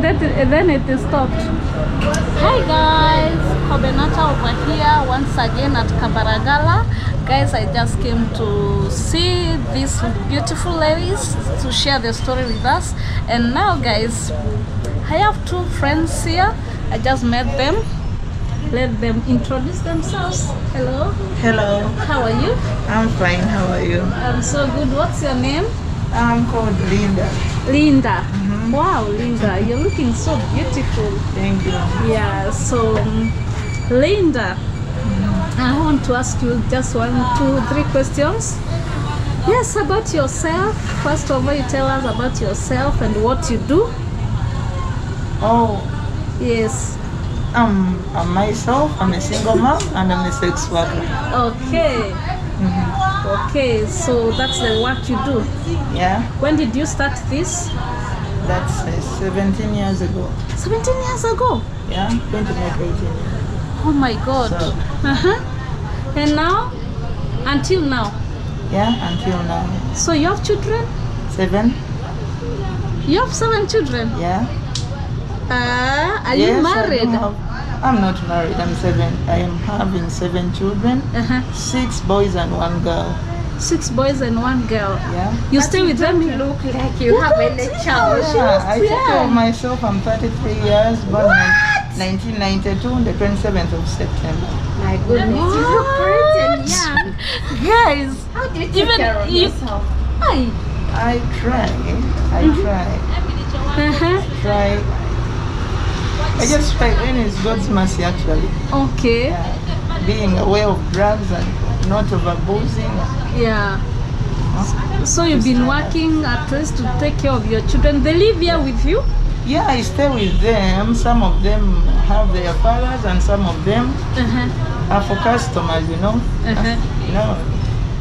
and then it stopped. Hi guys, Kobenata over here once again at Kabalagala. Guys, I just came to see these beautiful ladies to share their story with us. And now guys, I have two friends here. I just met them. Let them introduce themselves. Hello. Hello. How are you? I'm fine. How are you? I'm so good. What's your name? I'm called Linda. Linda. Wow, Linda, you're looking so beautiful. Thank you. Yeah, so Linda, I want to ask you just 1, 2, 3 questions. Yes, about yourself. First of all, you tell us about yourself and what you do. Oh, Yes. I'm myself. I'm a single mom and I'm a sex worker. Okay. Okay, so that's the work you do. Yeah, When did you start this? that's 17 years ago. 17 years ago. Yeah, going to make 18 years. Oh my God. So, And now? Until now. yeah, until now. So you have children? 7? You have 7 children? Yeah. Are Yes, you I married? do I'm not married. I'm 7. I am having 7 children, 6 boys and 1 girl. 6 boys and 1 girl. Yeah. You stay with them? You look like you have any child. Yeah, I take care of Yeah. myself. I'm 33 years, born in 1992 on the 27th of September. My goodness, you look pretty and young. Guys, How do you take Even care of you- yourself? hi. I try. Try. I just try, and it's God's mercy actually. Okay. Yeah. Being aware of drugs and not overabusing. Yeah. So you've been working at least to take care of your children. They live here with you? Yeah, I stay with them. Some of them have their fathers, and some of them are for customers. You know,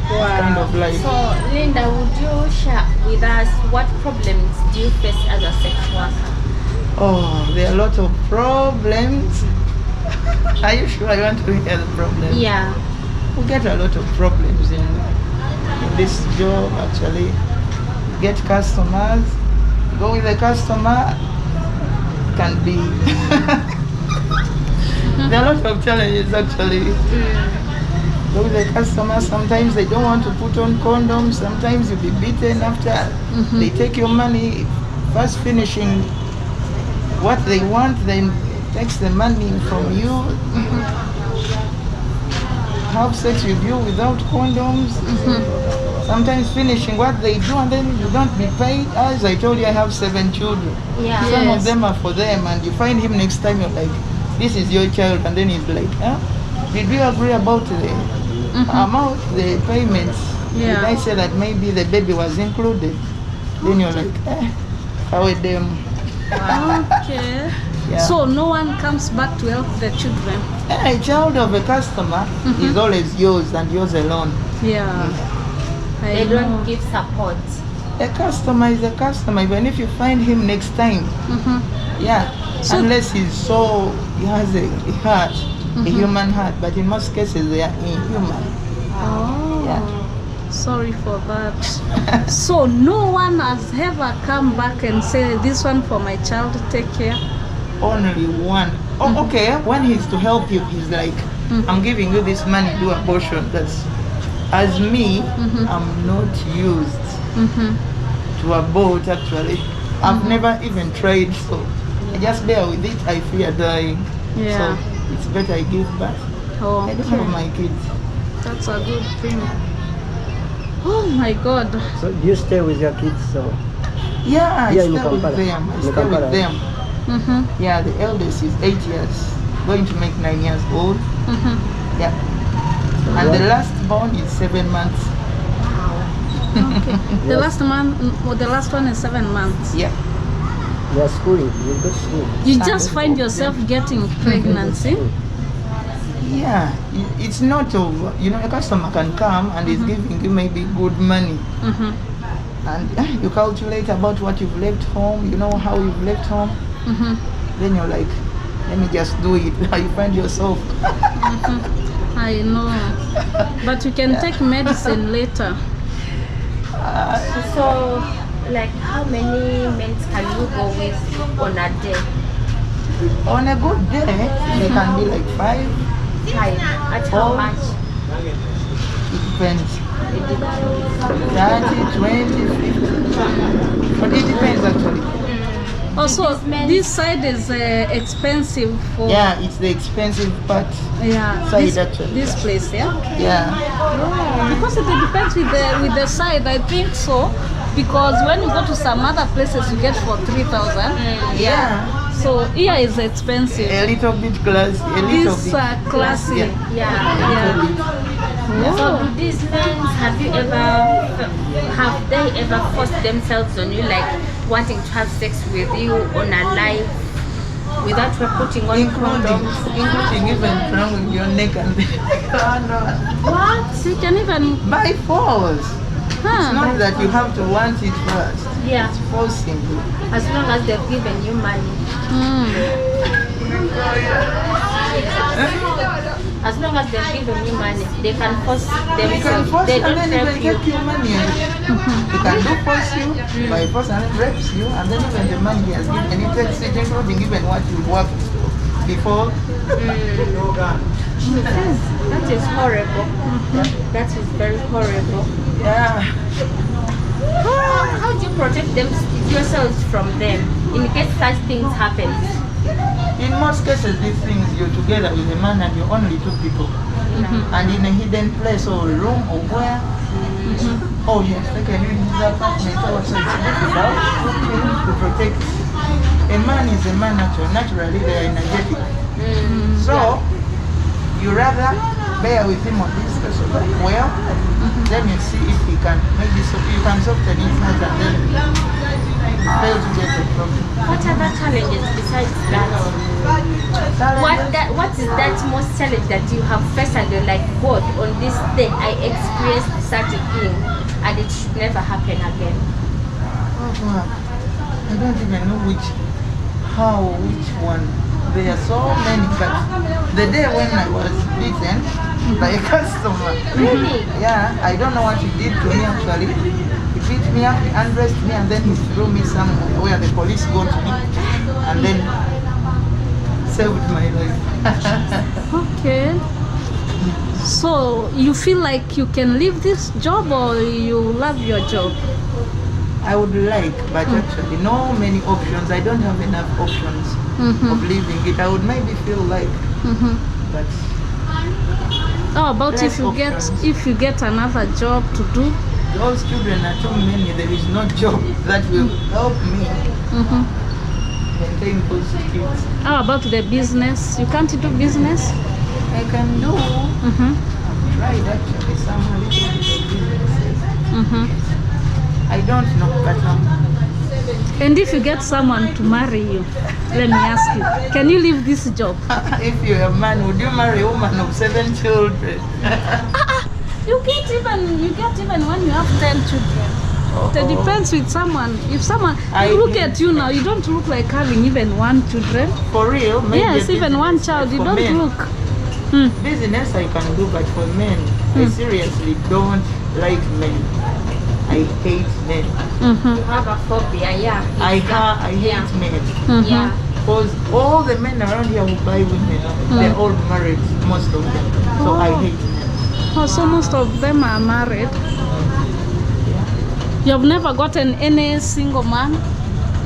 kind of like. So, Linda, would you share with us what problems do you face as a sex worker? Oh, there are a lot of problems. Are you sure I want to hear the problems? Yeah. We get a lot of problems in this job actually. Get customers, go with the customer, can be. There are a lot of challenges actually. Go with the customer, sometimes they don't want to put on condoms, sometimes you'll be beaten after they take your money, first finishing what they want, then takes the money from you, have sex with you without condoms, sometimes finishing what they do and then you don't be paid. As I told you, I have 7 children. Yeah. Some of Yes. them are for them, and you find him next time, you're like, this is your child, and then he's like, did we agree about the amount, the payments? Yeah. Did I say that maybe the baby was included? Then you're like, how are them? Okay. Yeah. So no one comes back to help the children? A child of a customer is always yours and yours alone. Yeah. I They know. don't give support. A customer is a customer, even if you find him next time. Yeah, So- unless he has a heart, a human heart, but in most cases they are inhuman. Oh. Yeah. Sorry for that. So no one has ever come back and say, this one for my child, take care? Only one. Oh, okay. When he's to help you, he's like, I'm giving you this money, do abortion. That's, as me, I'm not used to abort actually. I've never even tried, so I just bear with it. I fear dying. Yeah. So it's better I give back. Oh, I don't have my kids. that's a good thing. Oh my God. So do you stay with your kids? So Yeah, I Yeah, in stay with Kampala. them. I In stay Kampala. with them. Yeah, the eldest is 8 years, going to make 9 years old. Yeah. And the last born is 7 months. Okay. The last one is 7 months. Yeah. you are schooling, you go to school. You just find yourself getting pregnancy. Yeah, it's not over. You know, a customer can come and is giving you maybe good money. And you calculate about what you've left home, you know how you've left home. Then you're like, let me just do it. You find yourself. I know. But you can take medicine later. So, like how many men can you go with on a day? On a good day, they can be like 5. 5. At how Oh. much? It depends. It depends. 30, 20, 50. But it depends actually. Also, These men- this side is expensive for Yeah, it's the expensive part. Side this, actually. this place, yeah. Yeah. Because it depends with the side, I think so. Because when you go to some other places, you get for 3,000. Yeah. So here is expensive. A little bit classy. A little These bit. are classy. Yeah. Yeah. Yeah. So Oh. do these men, have they ever forced themselves on you, like wanting to have sex with you on a live without putting on Including condoms? even from your neck and oh, no. What? So you can even, By force. It's huh? not that you have to want it first. Yeah. It's forcing you. As long as they've given you money. As long as they've given you money, they can force You can themselves. force They and don't then even help you. take your money. You can do force you by force and then rapes you and then even the money he has given you takes it, including even what you worked before. That is horrible. That is very horrible. Yeah. How do you protect yourselves from them in case such things happen? In most cases, these things you're together with a man and you're only 2 people. And in a hidden place or room or where. Oh yes, they can use his apartment also. It's difficult to protect. A man is a man naturally they are energetic. So you rather bear with him on this special well, then you see if he can maybe you can soften his heart and then fail to get the problem. What other challenges besides that? What is that most challenge that you have faced and you're like, God, on this day I experienced such a thing and it should never happen again? Oh God, I don't even know which one. There are so many, but the day when I was beaten by a customer. Really? Yeah, I don't know what he did to me actually. He beat me up, he undressed me, and then he threw me somewhere where the police got me, and then saved my life. Okay. So you feel like you can leave this job or you love your job? I would like, but actually no many options. I don't have enough options of leaving it. I would maybe feel like, but How about Less if you get another job to do? those children are too many. There is no job that will help me maintain those kids. How about the business? You can't do business? I can do. I've tried actually some little bit of businesses. I don't know, but And if you get someone to marry you, let me ask you, can you leave this job? if you're a man, would you marry a woman of 7 children? You get even when you have 10 children. It depends with someone. If someone, I look hate at you now, you don't look like having even 1 children. For real? Maybe Yes, a even 1 business, child, but you for don't men, look. Business I can do, but for men, I seriously don't like men. I hate men. You have a phobia, yeah. I hate men. Yeah. Because all the men around here who buy women, they're all married, most of them. So I hate men. Oh, so most of them are married. You have never gotten any single man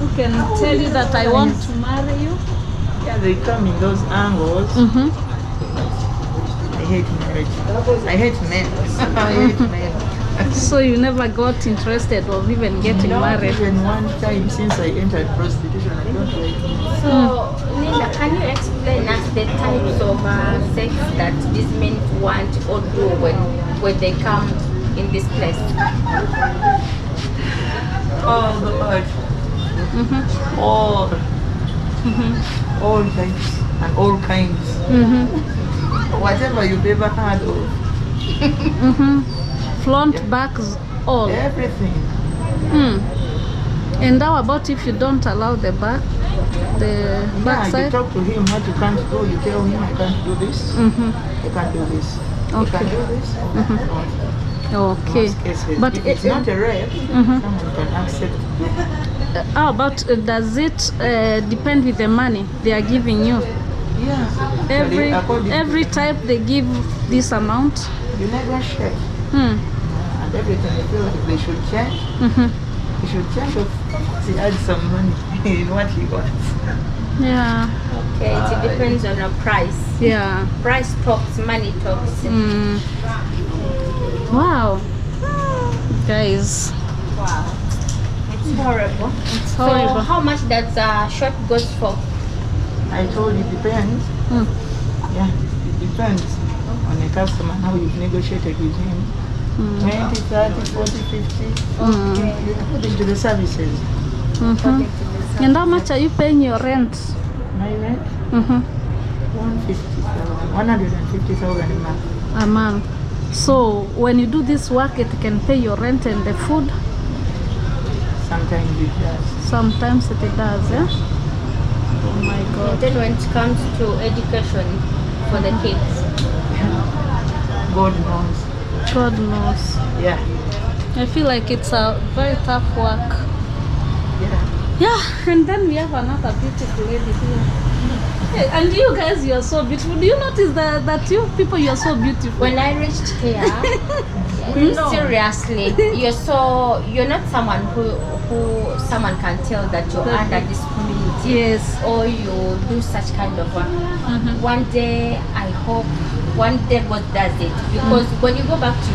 who can tell you that I want to marry you? Yeah, they come in those angles. I hate marriage. I hate men. I hate men. So you never got interested of even getting Not married? even one time since I entered prostitution. I don't like men. So, Linda, can you explain us the types of sex that these men want or do when they come in this place? Oh God. All types and all kinds. Whatever you've ever heard of. Front, backs, all. Everything. And how about if you don't allow the back, the back Yeah, you side? talk to him what you can't do. You tell him I can't do this. I can't do this. You Okay. can do this. Okay. Most cases. But If it's not a rape, someone can accept. but does it depend with the money they are giving you? Yeah. Every type they give this amount? You negotiate. Hmm. And everything you feel like they should change. He should change. Of course, he had some money in what he wants. Yeah. Okay, it depends on the price. Yeah. Price talks, money talks. Wow. Guys. Wow. It's horrible. It's So horrible. how much that short goes for? I told you it depends. Yeah, it depends on the customer, how you've negotiated with him. 20, 30, 40, 50. According to the services. And how much are you paying your rent? My rent? 150,000 a month. A month. So when you do this work, it can pay your rent and the food? Sometimes it does. Sometimes it does, yeah? Oh my And God. then when it comes to education for the kids, God knows. God knows. Yeah. I feel like it's a very tough work. Yeah. Yeah, and then we have another beautiful lady here. Hey, and you guys, you are so beautiful. Do you notice that you people, you are so beautiful? when I reached here, seriously, you're not someone who someone can tell that you're under disability. Yes. Or you do such kind of work. One day, I hope, one day God does it. Because when you go back to,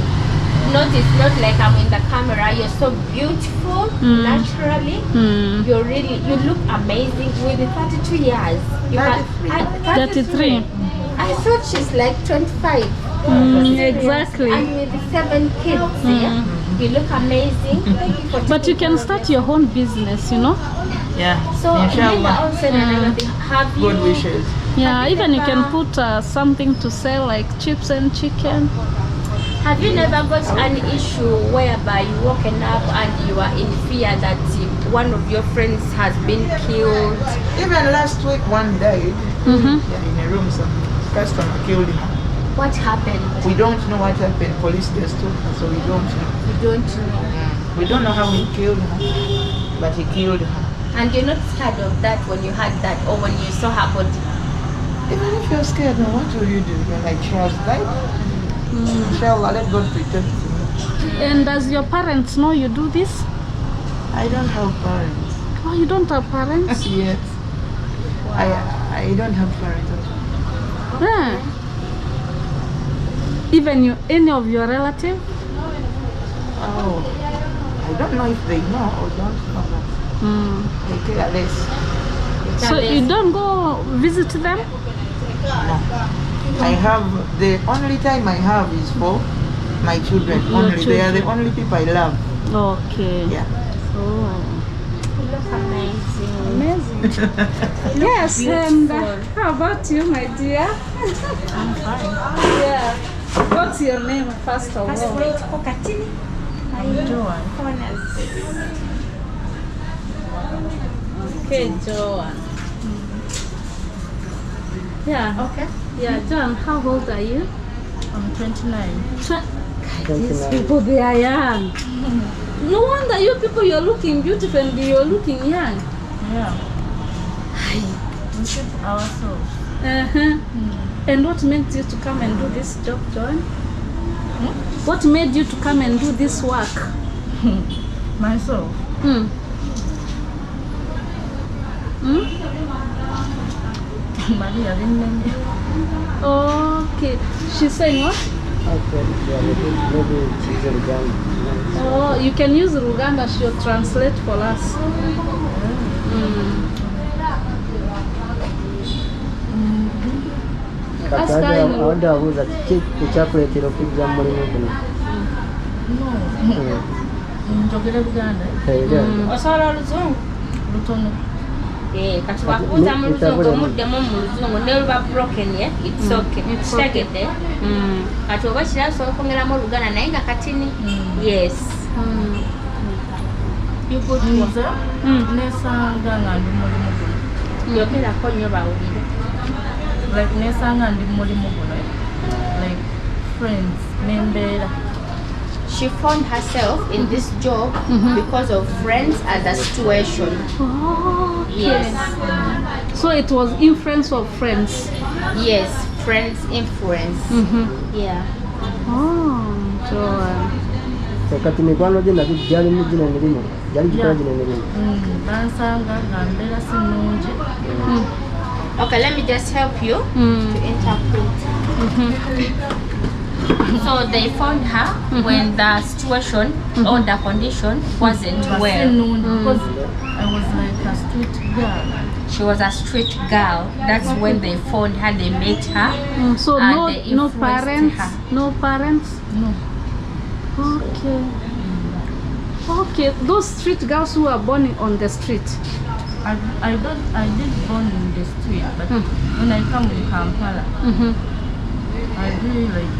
it's not like I'm in the camera, you're so beautiful, naturally. You look amazing with 32 years. You had 33. I thought she's like 25. Exactly. And with 7 kids, yeah? You look amazing. Thank you for But you can start your own business, you know? Yeah. So, Inshallah. also another thing. Have you, Good wishes. Yeah, even you can put something to sell like chips and chicken. have you never got an issue whereby you woken up and you are in fear that one of your friends has been killed? Even last week, one died. Yeah, in a room, some customer killed him. What happened? We don't know what happened. Police just told us, so we don't know. You don't know. We don't know how he killed her, but he killed her. And you're not scared of that when you had that or when you saw her body? Even if you're scared, now what will you do? You're like, she has died. Inshallah, let God protect you. And does your parents know you do this? I don't have parents. Oh, you don't have parents? Yes. I don't have parents at all. Yeah. Even any of your relatives? Oh, I don't know if they know or don't know that. They care less. So you don't go visit them? No. I have, the only time I have is for my children. Your Only. They are the children. only people I love. Okay. Yeah. Oh. You look amazing. Amazing. Yes, and how about you, my dear? I'm fine. Yeah. What's your name, first of all? Joan. Okay, Joan. Yeah. Okay. Yeah, Joan, how old are you? I'm 29. These people, they are young. No wonder you people, you're looking beautiful and you're looking young. Yeah. We should ourselves. And what made you to come and do this job, Joan? What made you to come and do this work? Myself. Maria didn't name me. Okay. She's saying what? Okay, yeah, maybe she's a Uganda. Oh, you can use Ruganda, she'll translate for us. Kati awanda abuuza ekyakuleetera okujja mu mulimu guno. Njogera Luganda. Osobola oluzungu? Lutono. Kati wakuuza mu luzungu omuddemu mu luzungu ne luba broken, it's okay. Kitegedde? Kati oba kirala osobola okwongeramu oluganda naye nga katini? Yes. Nze nesanga nga ndi mulimu guno. Yogerako nnyo bawulire. Like nesanga ndi mulimu guno. Like friends, nembeera. she found herself in this job because of friends and the situation. Oh, okay. Yes. So it was influence of friends. Yes, friends influence. Yeah. Oh, Joan. kati mikwano gye nabyo gyalimu gino emirimu gyali gikola gino emirimu. Bansanga nga mbeera si nnungi. Okay, let me just help you to interpret. So they found her when the situation or the condition wasn't well. Because I was like a street girl. She was a street girl. That's when they found her, they met her. So and no, they no influenced parents, her. no parents. No. Okay. Okay, those street girls who are born on the street. I did born in the street, but when I come in Kampala, I really like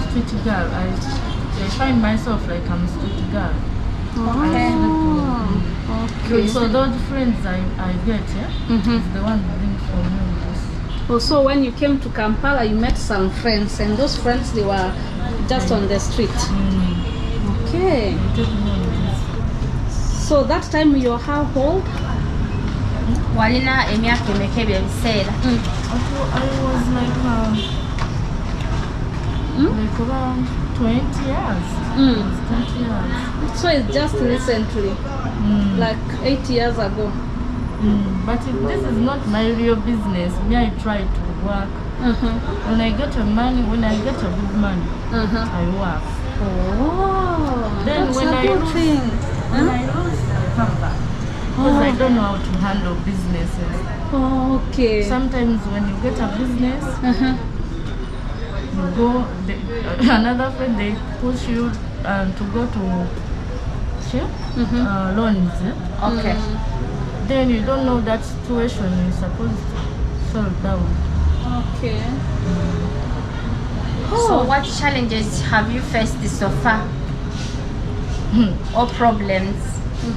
street girl. I find myself like I'm a street girl. Okay. So those friends I get, is the one who brings for me this. Oh, so when you came to Kampala, you met some friends, and those friends, they were just on the street. Okay. They took me on this. So that time you were how old? Walina emyaka emeka ebyo ebiseera. I was like around 20 years. 20 years. So it's just recently, like 8 years ago. But this is not my real business. Me, I try to work. When I get a money, when I get a good money, I work. Oh, Then that's when a I good lose, thing. when I lose, I come back. Because I don't know how to handle businesses. Okay. Sometimes when you get a business, you go, another friend, they push you to go to loans. Okay. Then you don't know that situation you're supposed to solve down. Okay. So what challenges have you faced so far? Or problems?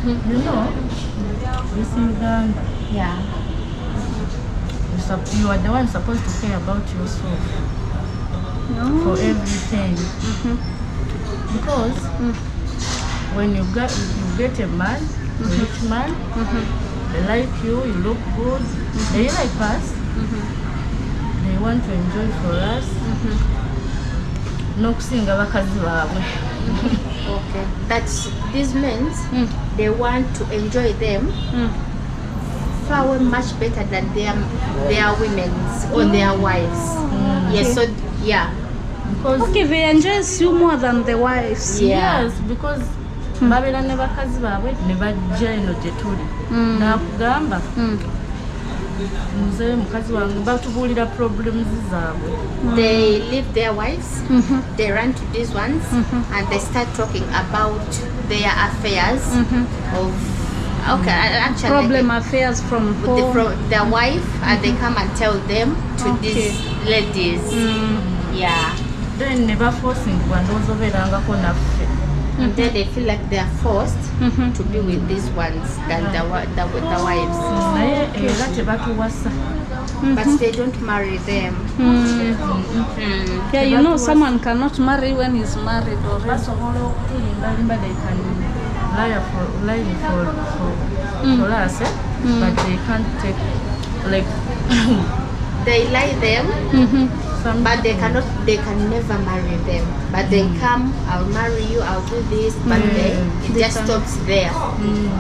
You know, this in Uganda, Yeah. you are the one supposed to care about yourself for everything. Because when you get a man, a rich man, they like you, you look good, they like us, they want to enjoy for us. N'okusinga bakazi baabwe. Okay. That's these men, they want to enjoy them far much better than their women's or their wives. Yes, so yeah. Because Okay, they enjoy you more than the wives. Yeah. yes, because babeera ne bakazi baabwe ne bajja eno gye tuli. N'akugamba nze mukazi wange batubuulira problems zaabwe. They leave their wives, they run to these ones, and they start talking about their affairs of actually Problem affairs from home. from their wife, and they come and tell them to these ladies. Yeah. Then ne baforcingibwa ndowooza obeerangako naffe. And then they feel like they are forced to be with these ones than with the wives. Naye era tebatuwasa. But they don't marry them. Yeah, you know, someone cannot marry when he's married already. Basobola okutulimbalimba they can lie for us, but they can't take like They lie them, some but they can never marry them. But they come, I'll marry you, I'll do this, but it just stops there.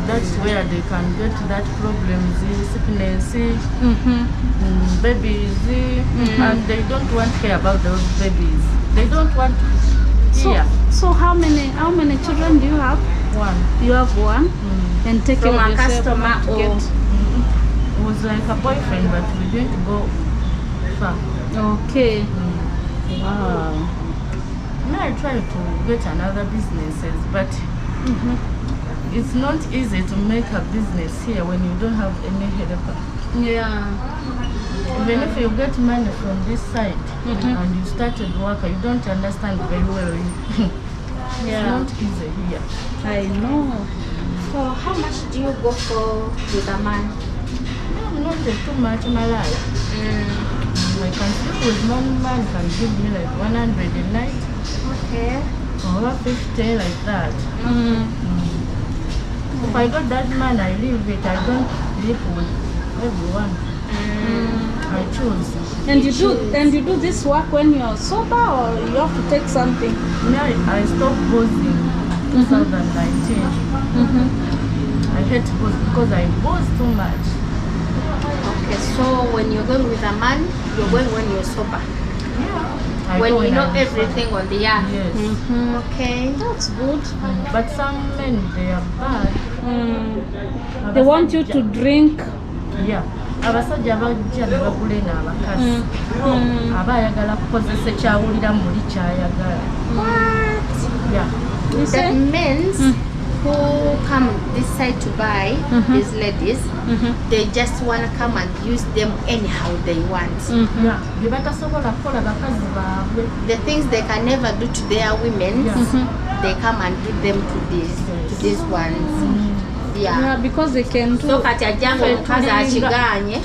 That's where they can get that problems, sickness, babies, and they don't want to care about those babies. They don't want to hear. So how many children do you have? One. You have one, and take From care a of yourself. customer or It was like a boyfriend, but we didn't go far. Okay. Wow. Now I try to get another businesses, but it's not easy to make a business here when you don't have any helper. Yeah. Even if you get money from this side and you started work, you don't understand very well. It's not easy here. I know. so how much do you go for with a man? No, not too much in my life. I can sleep with one man can give me like 100 a night. Okay. or 50 like that. Mm. If I got that man, I leave it. I don't live with everyone. I choose. And you do this work when you're sober, or you have to take something? Now I stopped boozing 2019. I hate booze because I booze too much. Okay, so when you're going with a man, you're going when you're sober. I When go you know I'm everything on the earth. Yes. Okay. That's good. But some men, they are bad. They want you to drink. Yeah. Abasajja bajja ne bakulenga abakazi aba ayagala kukozesa ekyawulira muli kyayagala. Yeah. That means who come this side to buy these ladies, they just want to come and use them anyhow they want. Yeah. Bye batasobola kukola bakazi baabwe. The things they can never do to their women, they come and do them to these ones. Yeah, because they can do. So kati ajanga omukazi akiganye.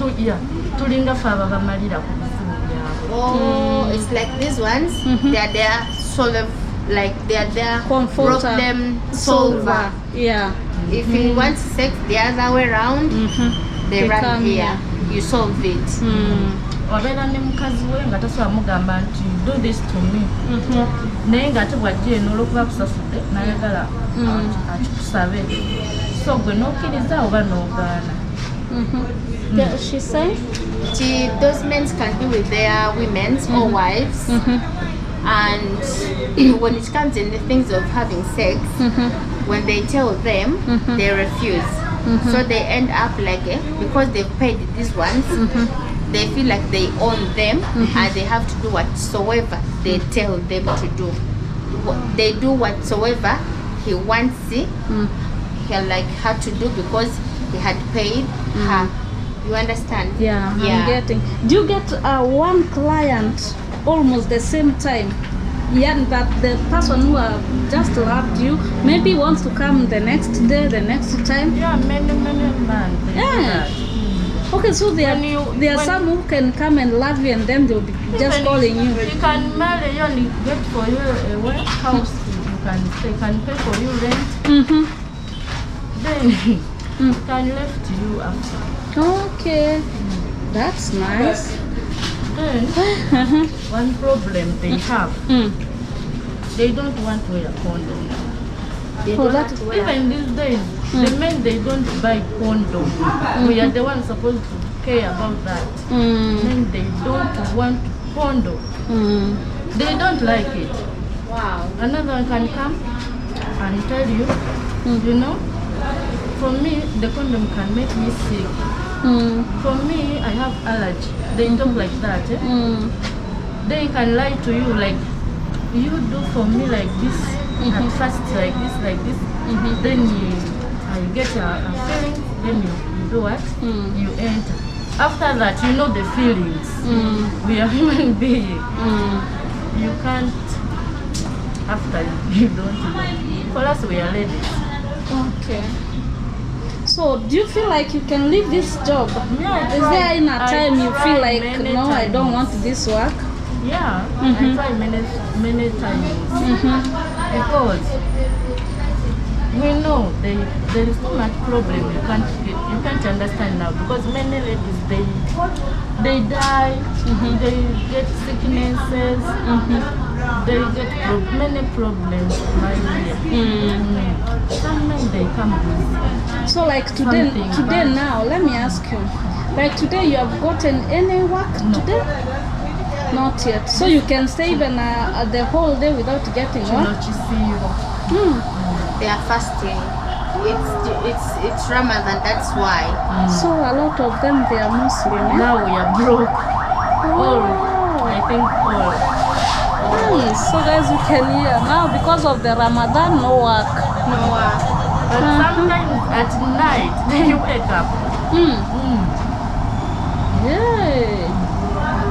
Tulinga fe abo bamalira ku bizibu byabwe. Oh, it's like these ones, they are there they are their problem solver. Yeah. If you want sex the other way around, they run come here. You solve it. Wabeera ne mukazi we nga tasobola mugamba nti do this to me. Naye nga ate bw'ajja eno olw'okuba kusasudde n'ayagala akikusabe. So gwe n'okkiriza oba n'ogaana. Yeah, she say? Those men can be with their women or wives. And when it comes in the things of having sex, when they tell them, they refuse. So they end up like, because they've paid these ones, they feel like they own them and they have to do whatsoever they tell them to do. They do whatsoever he wants he like her to do because he had paid her. You understand? Yeah, I'm getting. Do you get one client almost the same time? Yeah, that the person who just loved you maybe wants to come the next day, the next time? Yeah, many men. Yeah. Okay, so there are some who can come and love you and then they'll be just calling you. You can marry you and get for you a house. They can pay for you rent. Then can left you after. Okay, that's nice. Then one problem they have, they don't want to wear condom. Even these days, the men they don't buy condom. We are the ones supposed to care about that. Men they don't want condom. They don't like it. Wow. Another one can come and tell you, you know, for me the condom can make me sick. For me I have allergy. They talk like that. They can lie to you like, you do for me like this, at first like this, then I get a feeling, then you do what? You enter. After that, you know the feelings. We are human beings. You can't, after you don't know. For us, we are ladies. Okay. So, do you feel like you can leave this job? Yeah, Is there in a time you feel like, many no, I don't want times. this work? Yeah, I try many times. Because we know there is so much problem you can't understand now. Because many ladies they die, they get sicknesses, they get many problems. Some men they come with. So like today now, let me ask you. Like today you have gotten any work today? Not yet. So you can stay even the whole day without getting work? They are fasting. It's Ramadan, that's why. So a lot of them they are Muslim. Eh? Now we are broke. All, I think all. Nice. So guys, you can hear now because of the Ramadan, no work. No work. But sometimes at night they wake up. Yeah.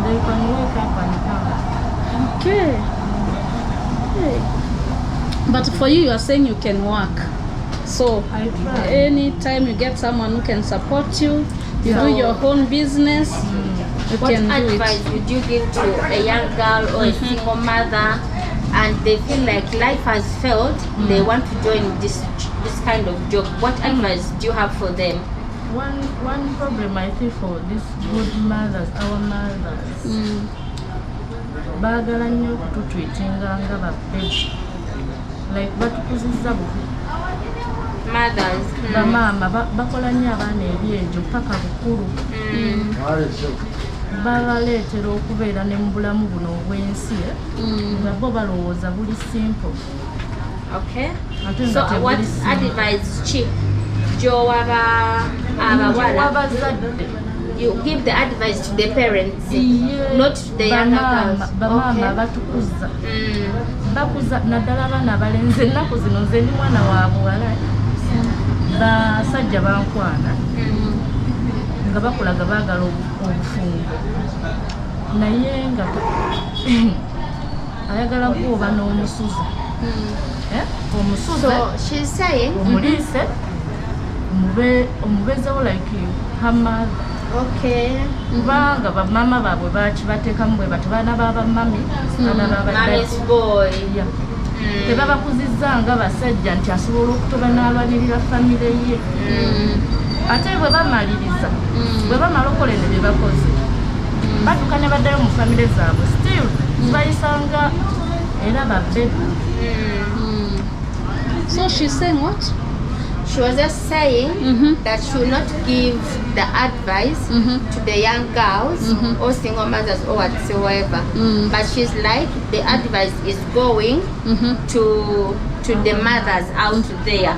They can wake up and come. Okay. But for you are saying you can work. So I try. anytime you get someone who can support you, you do your own business, you What can do advice it. would you give to a young girl or a single mother and they feel like life has failed, they want to join this kind of job. What advice do you have for them? One problem I think for these good mothers, our mothers, baagala nnyo okututweetinga nga baffe, like batukuzizza bubi. Mothers, bamaama bakola nnyo abaana ebyejo paka bukulu, babaleetera okubeera ne mu bulamu buno obw'ensi nga bo balowooza buli simple. Okay. So what advice you give the advice to the parents, not to the younger girls? Bamaama batukuza bakuza naddala abaana abalenzi. Ennaku zino nze ndi mwana wa buwala, basajja bankwana nga bakulaga baagala obufungo, naye nga ayagala kuoba n'omusuza. Omusuza So she's saying, omuliise omubezewo like her mother. okay, Kubanga bamama baabwe bakibateekamu bwe bati baana babamami, baana mommy's boy. tebabakuzizza nga basajja nti asobola okutoba n'alwanirira famire ye. Ate bwe bamaliriza, bwe bamala okukola ebyo bye bakoze, badduka ne baddayo mu famire zaabwe, still zibayisanga era babbe. So she's saying what? She was just saying that she will not give the advice to the young girls or single mothers or whatsoever. But she's like, the advice is going to the mothers out there.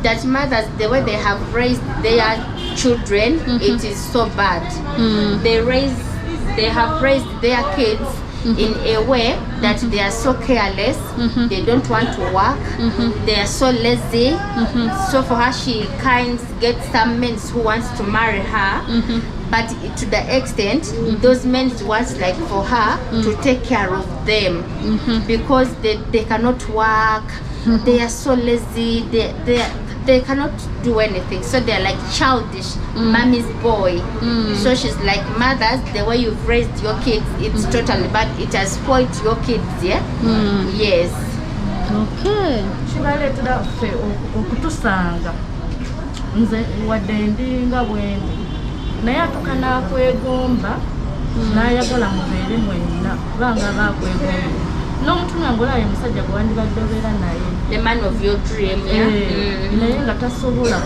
That mothers, the way they have raised their children, it is so bad. They have raised their kids in a way that they are so careless, they don't want to work, they are so lazy. So for her, she kind of gets some men who wants to marry her, but to the extent those men want like for her to take care of them because they cannot work, they are so lazy, they cannot do anything, so they're like childish, mommy's boy. So she's like, mothers, the way you've raised your kids, it's totally bad. It has spoiled your kids, yeah? Yes. Okay. Kibaleetera ffe okutusanga nze wadde ndi nga bwendi naye atuka n'akwegomba n'ayagala mubeere mwenna kubanga bakwegomba n'omuntu nangolayo musajja gwe wandibadde obeera naye, The man of your dream, yeah? naye nga tasobola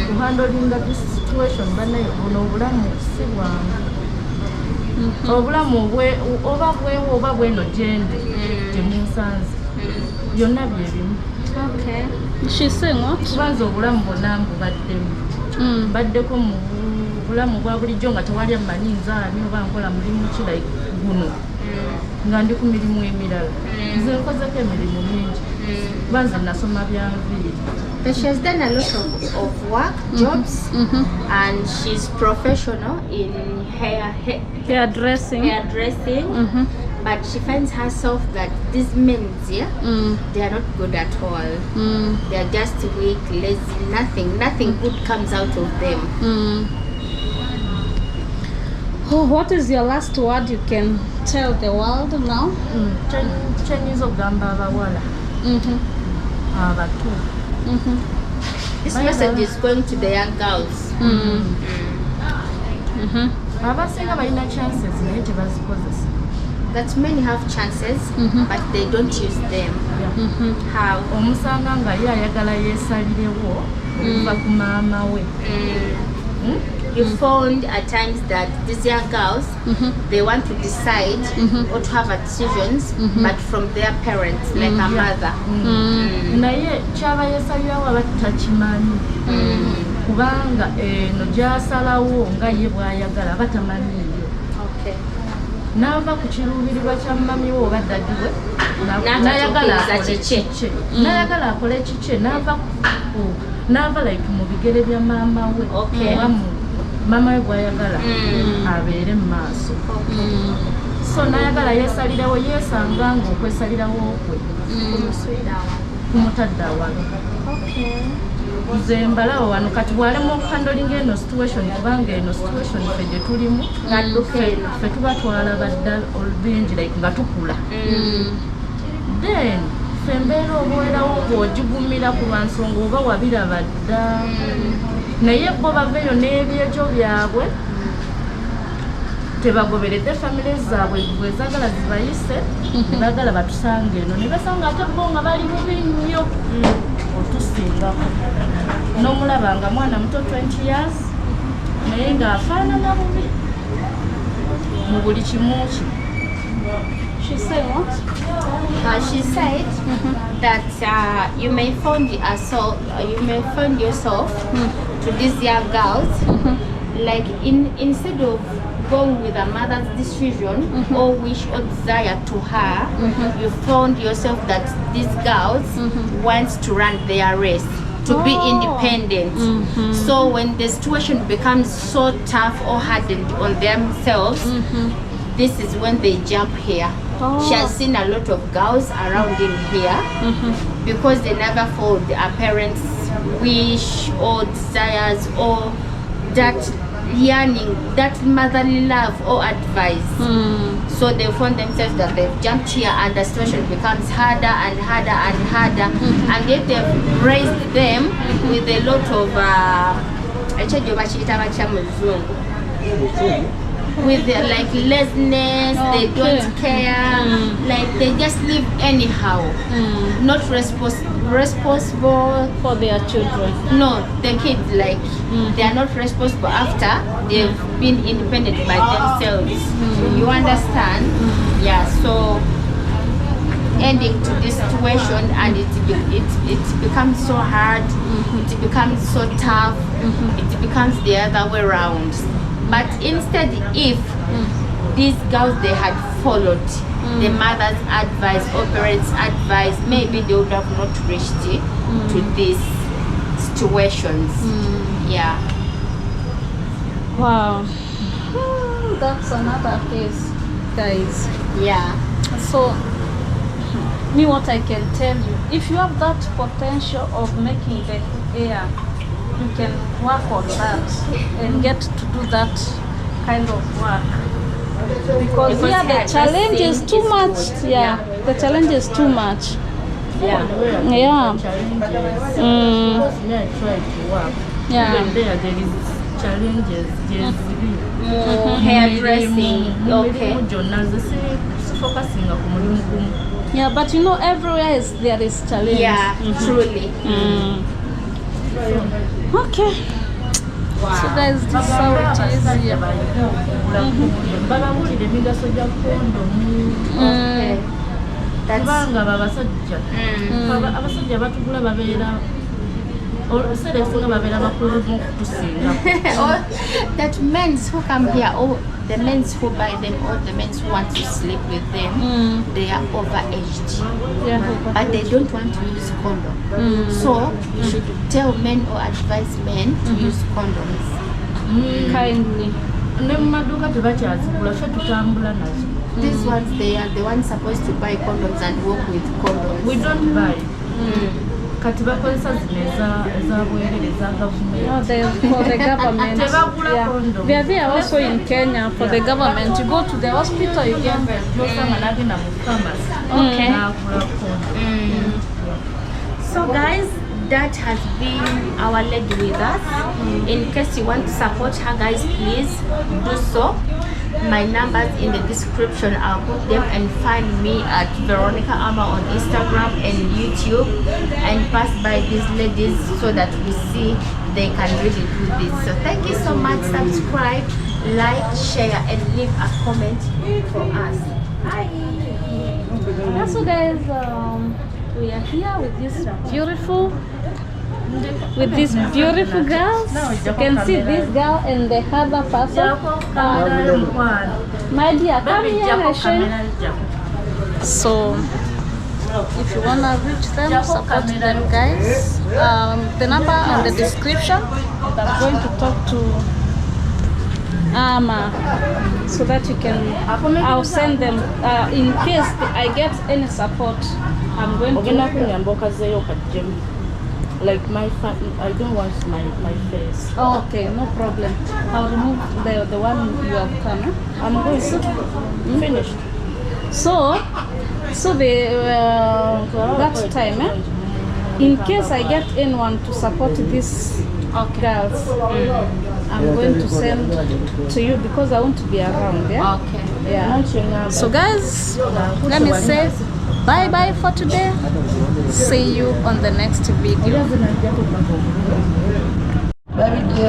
kuhandolinga this situation. Banaye buno obulamu si bwangu, obulamu oba bwewo oba bweno gyendi temunsanze, byonna bye bimu. Okay. She's saying what? Kubanza obulamu bwonna mbubaddemu, baddeko mu bulamu bwa bulijjo nga tewali amanyi nzaani oba nkola mulimu ki like guno nga ndi ku mirimu emirala. Nze nkozeko emirimu mingi kubanza nasoma bya nviiri. But she has done a lot of work, jobs, and she's professional in Hairdressing. hairdressing. But she finds herself that these men here, they are not good at all. They are just weak, lazy, nothing good comes out of them. Oh, what is your last word you can tell the world now? Kyenyiza okugamba abawala abato. This message is going to the young girls. Abasinga balina chances naye tebazikozesa. That many have chances, but they don't use them. How? Omusanga nga ye ayagala yeesalirewo okuva ku maama we. You found at times that these young girls, they want to decide or to have decisions, but from their parents, like a mother. Naye kyaba yeesalirawo aba takimanyi kubanga eno gy'asalawo nga ye bw'ayagala aba tamanyiiyo. Okay. N'ava ku kiruubirirwa kya mami we oba dadi we n'ayagala akole kikye n'ava like mu bigere bya maama we oba maama we bw'ayagala abeere mu maaso. So n'ayagala yeesalirewo, yeesanga nga okwesalirawo kwe kumutadde awalo. Nze mbalawo wano kati bw'alema okuhandolinga eno situation kubanga eno situation ffe gye tulimu ffe tubatwala badda olubingi like nga tukula then fembeera obuwerawo ng'ogigumira ku lwansonga oba wabiraba dda naye bo baveeyo n'ebyejo byabwe tebagoberedde famire zaabwe bwezagala zibayise nebagala batusange eno nebasanga ate bo nga bali bubi nnyo otusingako n'omulaba nga mwana muto 20 years naye ng'afaanana bubi mu buli kimu ki. She said what? She said that you may find yourself to these young girls, like instead of going with a mother's decision or wish or desire to her, you found yourself that these girls want to run their race, to be independent. So when the situation becomes so tough or hardened on themselves, this is when they jump here. She has seen a lot of girls around in here because they never followed their parents' wish or desires or that yearning, that motherly love or advice. So they found themselves that they've jumped here and the situation becomes harder and harder and harder, and yet they've raised them with a lot of with their like laziness, they don't care, like they just live anyhow, not responsible For their children. no, the kids like they are not responsible after they've been independent by themselves. You understand? Yeah, so ending to this situation and it becomes so hard, it becomes so tough, it becomes the other way around. But instead, if these girls they had followed the mother's advice or parents' advice, maybe they would have not reached to these situations. Yeah. Wow. That's another case, guys. Yeah. So, me what I can tell you, if you have that potential of making the air, you can work on that and get to do that kind of work. Because Because yeah, the challenge is too much. difficult. Yeah, the challenge is too much. Yeah. Yeah. Because me I try to work. Yeah. Even there is challenges. There's More hairdressing. Okay. Gyonna nze sifokasinga ku mulimu gumu. Yeah, but you know, everywhere there is challenge. Yeah, truly. Okay. So guys, this is how it is here. Babawulira emigaso gya kondomu Okay. That's kubanga babasajja abasajja batugula babeera oluseera ebisinga babeera bakulu mu kutusinga. or that men who come here, or the men who buy them, or the men who want to sleep with them, they are overaged, Yeah. but they don't want to use condom. So you should tell men or advise men to use condoms. Kindly. Ne mu maduuka tebakyazigula ffe tutambula nazo. These ones, they are the ones supposed to buy condoms and work with condoms. We don't buy. Kati bakozesa zino eza bwerere eza No, gavumenti. for the government. Tebagula Yeah. condom. They are there also in Kenya for the government. You go to the hospital, you get Gyosanga n'agenda mu pharmacy Okay. n'agula condom. So guys, that has been our lady with us. In case you want to support her, guys, please do so. My numbers in the description. I'll put them, and find me at Veronica Ama on Instagram and YouTube, and pass by these ladies so that we see they can really do this. So thank you so much. Subscribe, like, share, and leave a comment for us. Bye. So guys, we are here with these beautiful girls. You can see this girl and the other person. My dear, come here, I show you. So if you wanna reach them, support them, guys. The number in the description. I'm going to talk to Ama so that you can. I'll send them in case I get any support. I'm going Ogenda to. kunyamba okazeeyo kajjemu. Like I don't want my face. Oh, okay, no problem. I'll remove the one you have come. I'm going to finish. So that time, in case I get anyone to support these girls, I'm going to send to you because I want to be around. Yeah. Okay. Yeah. So guys, let me say bye bye for today. See you on the next video. Baby,